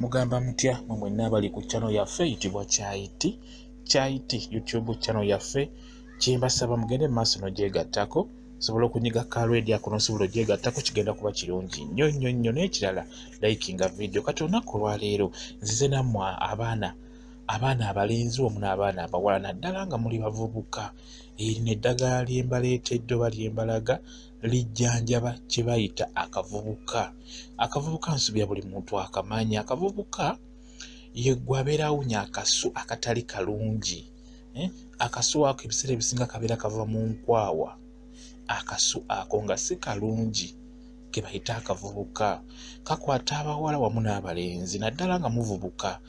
Mugamba mutya mwe mwenna abali ku channel yaffe eyitibwa Kyaiti YouTube channel yaffe. Kyembasaba mugende maaso n'ogyegattako sobola okunyiga ka radio ako n'osobola ogyegattako, kigenda kuba kirungi nnyo n'ekirala likinga video. Kati olunaku olwaleero nzize nammwe abaana abalenzi wamu n'abaana abawala naddala nga muli bavubuka. Erino eddagala lye mbaleetedde oba lye mbalaga lijjanjaba kye bayita akavubuka. Akavubuka nsubira buli muntu akamanyi. Akavubuka ye gwe abeera awunya akasu akatali kalungi. Akasu ako ebiseera ebisinga kabeera kava mu nkwawa. Akasu ako nga si kalungi ke bayita akavubuka. Kakwata abawala wamu n'abalenzi naddala nga muvubuka.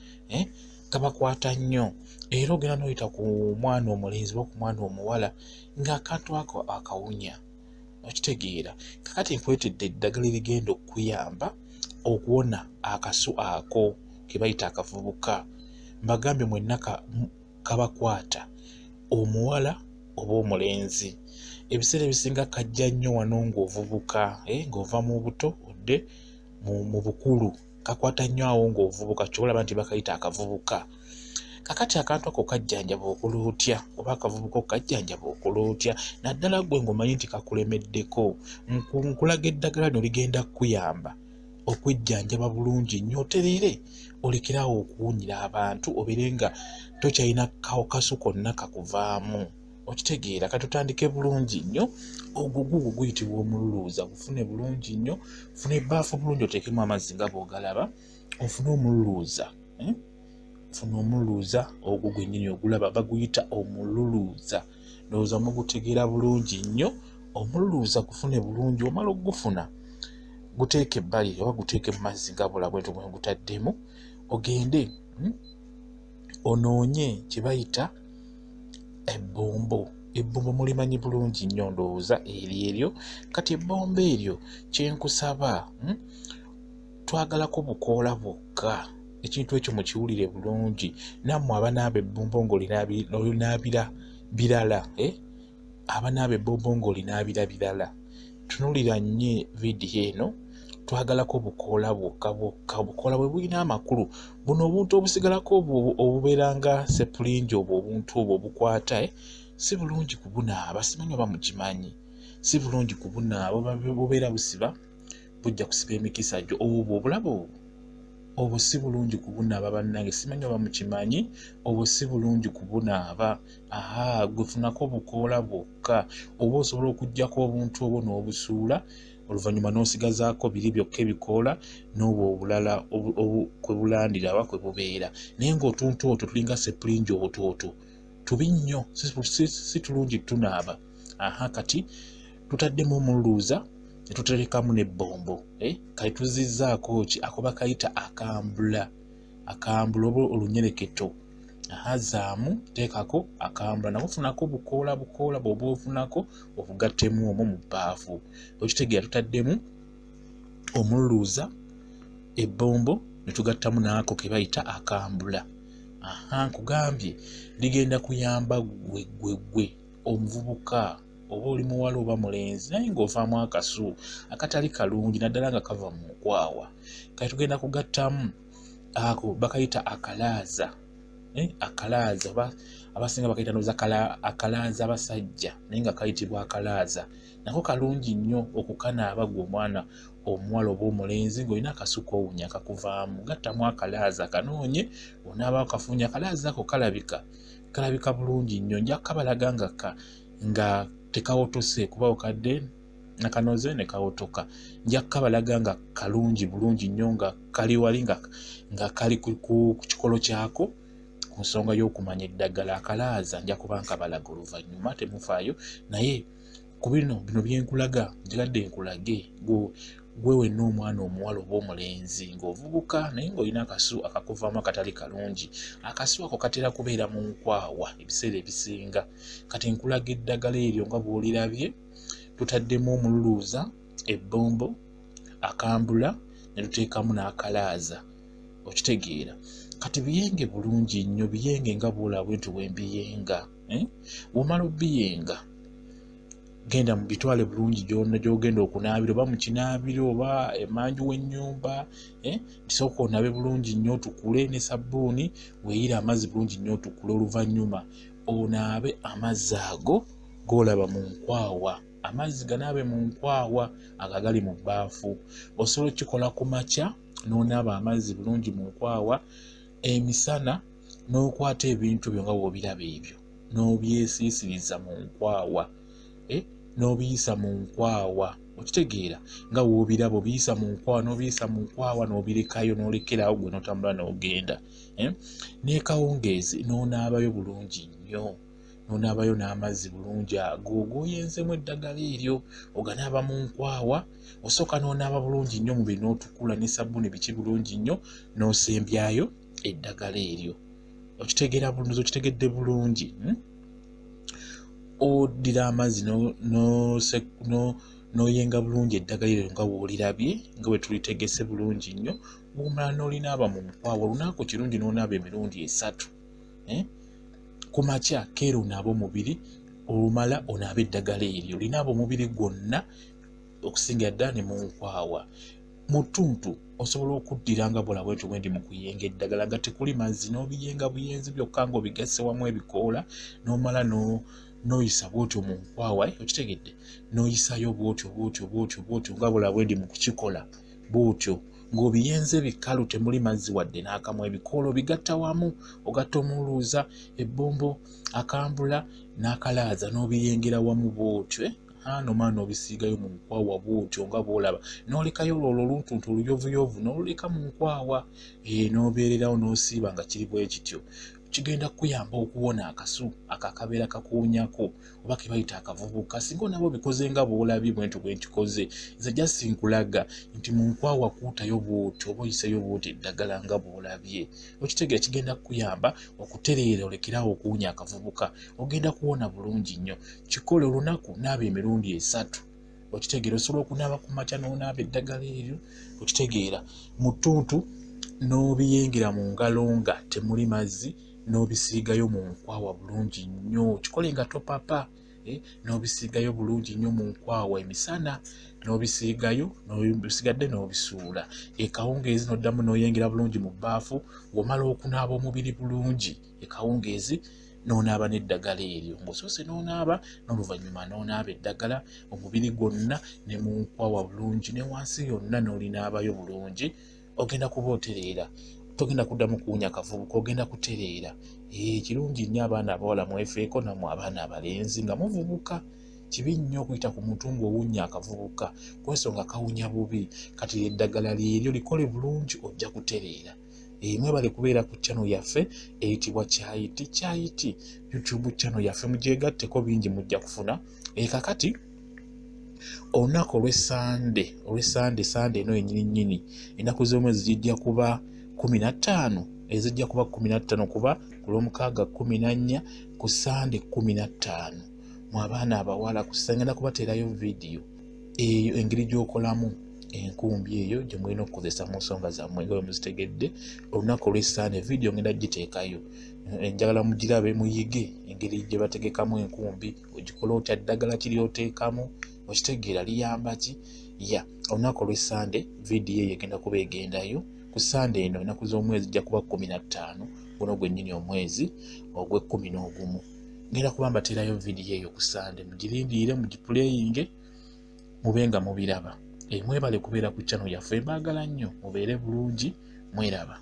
Kabakwata nnyo era ogenda n'oyita ku mwana omulenzi oba ku mwana omuwala ng'akantu ako akawunya. Okitegeera? Kakati nkuleetedde eddagala erigenda okuyamba okuwona akasu ako ke bayita akavubuka. Mbagambye mwenna kabakwata omuwala oba omulenzi. Ebiseera ebisinga kajja nnyo wano ng'ovubuka, ng'ova mu buto odde mu bukulu. Kakwata nnyo awo ng'ovubuka, kyolaba nti bakayita akavubuka. Kakati akantu ako kajjanjaba okola otya oba akavubuka okajjanjaba okola otya? Naddala gwe ng'omanyi nti kakulemeddeko. Nkulaga eddagala lino ligenda kukuyamba okwejjanjaba bulungi nnyo otereere olekerawo okuwunyira abantu obeere nga tokyalina kasu konna kakuvaamu. Okitegeera? Katutandike bulungi nnyo. Ogwo guyitibwa omululuuza. Gufune bulungi nnyo, funa ebbaafu bulungi oteekemu amazzi nga bw'ogalaba, ofune omululuuza. Funa omululuuza ogwo gwennyini ogulaba baguyita omululuuza. Ndowooza mugutegeera bulungi nnyo. Omululuuza gufune bulungi, omala ogufuna guteeke ebbali oba guteeke mu mazzi nga bw'olabwe bwe ngutaddemu. Ogende onoonye kye bayita ebbombo. Ebbombo mulimanyi bulungi nnyo ndowooza eryo. Kati ebbombo eryo kyenkusaba twagalako bukoola bwokka. Ekintu ekyo mukiwulire bulungi. Nammwe abanaaba ebbombo ng'olinaabira birala. Abanaaba ebbombo ng'olinaabira birala. Tunuulira nnyo vidiyo eno. Twagalako bukoola bwokka. Obukoola bwe bulina amakulu. Buno obuntu obusigalako obubeera nga sepulingi obuntu obwo obukwata si bulungi kubunaaba. Simanyi oba mukimanyi. Si bulungi kubunaaba. Bubeera busiba bujja kusiba emikisa gyo. Obulaba obwo si bulungi kubunaaba bannange. Simanyi oba mukimanyi. Obwo si bulungi kubunaaba. Gwefunako obukoola bwokka. Oba osobola okuggyako obuntu obwo n'obusuula oluvannyuma n'osigazaako biri byokka ebikoola n'obwo obulala kwe bulandira oba kwe bubeera. Naye ng'otuntu otwo tulinga sepulingi obutooto tubi nnyo, si tulungi tunaaba. Kati tutaddemu omululuuza ne tuterekamu n'ebbombo. Kati tuzizzaako ki? Ako bakayita akambula. Akambula oba olunyereketo. Zaamu teekako akambula. Nako funako bukoola bw'oba ofunako obugattemu omwo mu bbaafu. Okitegeera? Tutaddemu omululuuza, ebbombo ne tugattamu n'ako ke bayita akambula. Nkugambye ligenda kuyamba gwe omuvubuka oba oli muwala oba mulenzi naye ng'ovaamu akasu akatali kalungi naddala nga kava mu nkwawa. Kati tugenda kugattamu ako bakayita akalaaza. Akalaaza abasinga bakayita ndowooza akalaaza abasajja naye nga kayitibwa akalaaza. Nako kalungi nnyo okukanaaba gwe omwana omuwala oba omulenzi ng'olina akasu koowunya kakuvaamu. Gattamu akalaaza kanoonye onaaba okafunye. Akalaaza ako kalabika bulungi nnyo. Nja kukabalaga nga tekawotose kuba okadde nakanoze ne kawotoka. Nja kukabalaga nga kalungi bulungi nnyo nga kali wali nga kali ku kikolo kyako ku nsonga y'okumanya eddagala. Akalaaza nja kuba nkabalaga oluvannyuma temufaayo. Naye ku bino byenkulaga njigadde nkulage gwe wenna omwana omuwala oba omulenzi ng'ovubuka naye ng'olina akasu akakuvaamu akatali kalungi. Akasu ako katera kubeera mu nkwawa ebiseera ebisinga. Kati nkulaga eddagala eryo nga bw'olirabye. Tutaddemu omululuuza, ebbombo, akambula ne tuteekamu n'akalaaza. Okitegeera? Kati biyenge bulungi nnyo. Biyenge nga bw'olaba nti bwe mbiyenga. Bw'omala obbiyenga genda mu bitwale bulungi gyonna gy'ogenda okunaabira oba mu kinaabiro oba emanju w'ennyumba tisooka onaabe bulungi nnyo otukule ne sabbuuni weeyire amazzi bulungi nnyo otukule oluvannyuma onaabe amazzi ago g'olaba mu nkwawa amazzi ganaabe mu nkwawa agagali mu bbaafu osobola okikola ku makya n'onaaba amazzi bulungi mu nkwawa emisana n'okwata ebintu byo nga bw'obiraba ebyo n'obyesiisiriza mu nkwawa n'obiyisa mu nkwawa okitegeera nga woobiraba obiyisa mu nkwawa n'obiyisa mu nkwawa n'obirekayo n'olekerawo gwe n'otambula n'ogenda n'ekawungeezi n'onaabayo bulungi nnyo n'onaabayo n'amazzi bulungi ago g'oyenzemu eddagala eryo oganaaba mu nkwawa osooka n'onaaba bulungi nnyo mubiri n'otukula ne sabbuuni biki bulungi nnyo n'osembyayo eddagala eryo okitegeera bulungi okitegedde bulungi oddira amazzi n'oyenga bulungi eddagala eryo nga bw'olirabye nga bwe tulitegese bulungi nnyo bw'omala n'olinaaba mu nkwawa olunaku kirungi n'onaaba emirundi 3 ku makya keera onaaba omubiri olumala onaaba eddagala eryo olinaaba omubiri gwonna okusingira ddala ne mu nkwawa mu ttuntu osobola okuddira nga bwolaba ekyo bwendi mu kuyenga eddagala nga tekuli mazzi n'obiyenga buyenzi byokka ng'obigase wamu ebikoola n'omala n'oyisa bw'otyo mu nkwawa okitegedde n'oyisayo bw'otyo nga bwolaba bwendi mu kukikola bw'otyo ng'obiyenze bikalu temuli mazzi wadde n'akamu ebikoola obigatta wamu ogatta omuluuza ebbombo akambula n'akalaaza n'obiyengera wamu bw'otyo nomala n'obisiigayo mu nkwawa bw'otyo nga bw'olaba n'olekayo olwo oluntuntu oluyovuyovu n'oluleka mu nkwawa n'obeererawo n'osiiba nga kiri bwe kityo kigenda kuyamba okuwona akasu akabeera kakuwunyako oba ke bayita akavubuka singa onaba obikoze nga bw'olabye bwentu bwe nkikoze nze just nkulaga nti mu nkwawa kuutayo bw'otyo oba oyiseyo bw'otyo eddagala nga bw'olabye okitegeera kigenda kuyamba okutereera olekerawo okuwunya akavubuka ogenda kuwona bulungi nnyo kikole olunaku naaba emirundi 3 okitegeera osobola okunaaba ku makya n'onaaba eddagala eryo okitegeera mu ttuntu n'obiyengera mu ngalo nga temuli mazzi n'obisiigayo mu nkwawa bulungi nnyo kikole nga topapa n'obisiigayo bulungi nnyo mu nkwawa emisana n'obisiigayo n'obisigadde n'obisuula ekawungeezi n'oddamu n'oyengera bulungi mu bbaafu ng'omala okunaaba omubiri bulungi ekawungeezi n'onaaba n'eddagala eryo ng'osoose n'onaaba n'oluvannyuma n'onaaba eddagala omubiri gwonna ne mu nkwawa bulungi ne wansi yonna n'olinaabayo bulungi ogenda kuba otereera togenda kuddamu kuwunya akavubuka ogenda kutereera kirungi nnyo abaana abawala mwefeeko nammwe abaana abalenzi nga muvubuka kibi nnyo okuyita ku muntu ng'owunya akavubuka kwensonga kawunya bubi kati eddagala lyeryo likole bulungi ojja kutereera mwebale kubeera ku channel yaffe eyitibwa Kyayiti YouTube channel yaffe mugyegatteko bingi mujja kufuna kakati olunaku olw'Sande eno yennyini ennaku z'omwezi zijja kuba 15 ezijja kuba 15 kuba ku Lwomukaaga 14 ku Sande 15 mu abaana abawala kusangana kubateerayo vidiyo eyo engeri gy'okolamu enkumbi eyo gye mulina okukozesa mu nsonga zammwe nga muzitegedde olunaku olw'Sande vidiyo ngenda giteekayo njagala mugirabe muyige engeri gye bategekamu enkumbi ogikola otya ddagala kiri oteekamu okitegeera liyamba ki olunaku olw'Sande vidiyo eyo egenda kuba egendayo ku Sande eno ennaku z'omwezi zijja kuba 15 guno gwennyini omwezi ogw'e11 ngenda kuba mbateerayo vidiyo eyo ku Sande mugirindiire mugipuleyinge mube nga mubiraba mwebale kubeera ku channel yaffe mbaagala nnyo mubeere bulungi mweraba